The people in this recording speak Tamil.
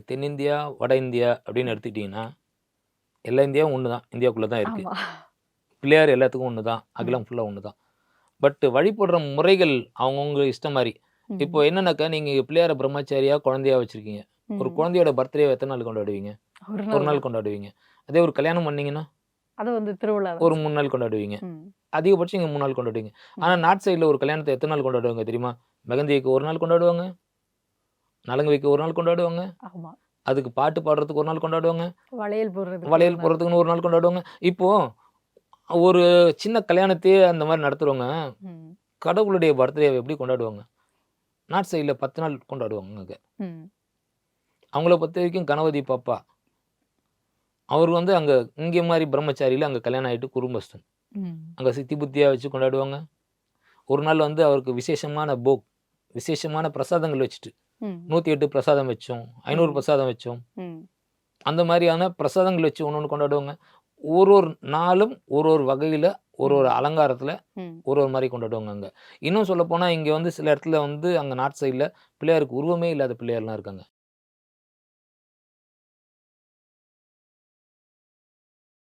தென்னிந்தியா, வட இந்தியா அப்படின்னு எடுத்துக்கிட்டிங்கன்னா, எல்லா இந்தியாவும் ஒண்ணு தான். இந்தியாக்குள்ள தான் இருக்கு. ஆமா. பிள்ளையார் எல்லாத்துக்கும் ஒண்ணு தான். ம். அகிலம் ஃபுல்லா ஒண்ணு தான். பட் வழிபடுற முறைகள் அவங்கவங்க இஷ்டம் மாரி. இப்போ ம். என்னன்னாக்கா, நீங்க பிள்ளையார பிரம்மச்சாரியா, குழந்தையா வச்சிருக்கீங்க. ஒரு ம். குழந்தையோட பர்த்டேவ எத்தன நாள் கொண்டாடுவீங்க? ஒரு ஒரு நாள் நாள் தான். கொண்டாடுவீங்க. அதே ஒரு கல்யாணம் பண்ணீங்கன்னா, அது வந்து திருவிழா தான். ஒரு 3 நாள் கொண்டாடுவீங்க. ம். அதிகபட்சம் இங்க 3 நாள் கொண்டாடுவீங்க. ஆனா ம். நார்த் சைடுல ஒரு கல்யாணத்த எத்தன நாள் கொண்டாடுவாங்க தெரியுமா? மெஹந்தி வைக்க 1 நாள் கொண்டாடுவாங்க. நலங்கு வைக்க 1 நாள் கொண்டாடுவாங்க. ஆமா. அதுக்கு பாட்டு பாடுறதுக்கு 1 நாள் கொண்டாடுவாங்க. வளையல் போடுறதுக்கு ஒரு வளையல் நாள். போடுறதுக்குன்னு 1 நாள் கொண்டாடுவாங்க. இப்போ ஒரு சின்ன கல்யாணத்தையே அந்த மாரி நடத்துறவங்க, ம். கடவுளுடைய பர்த்டேவ எப்படி கொண்டாடுவாங்க? நார்த் சைடுல 10 நாள் கொண்டாடுவாங்க அங்க. ம். அவங்கள பொறுத்தவரைக்கும் கணபதி பாப்பா. அவரு வந்து அங்க இங்க மாரி பிரம்மச்சாரியில அங்க கல்யாணம் ஆயிட்டு குடும்பஸ்தன். ம். அங்க சித்தி புத்தியா வச்சு கொண்டாடுவாங்க. ஒரு நாள் வந்து அவருக்கு விசேஷமான விசேஷமான பிரசாதங்கள் வச்சுட்டு, ம். 108 பிரசாதம் வச்சோம், 500 ம். பிரசாதம் வச்சோம். ம். அந்த மாரியான பிரசாதங்கள் வச்சு ஒண்ணு கொண்டாடுவாங்க. ஒரு ஒரு நாளும் ஒரு வகையில, ஒரு ம். அலங்காரத்துல ம். ஒரு மாரி கொண்டாடுவாங்க அங்க. இன்னும் சொல்லப்போனா இங்க வந்து சில இடத்துல வந்து அங்க நார்த் சைடுல பிள்ளையாருக்கு உருவமே இல்லாத பிள்ளையார்லாம் இருக்காங்க.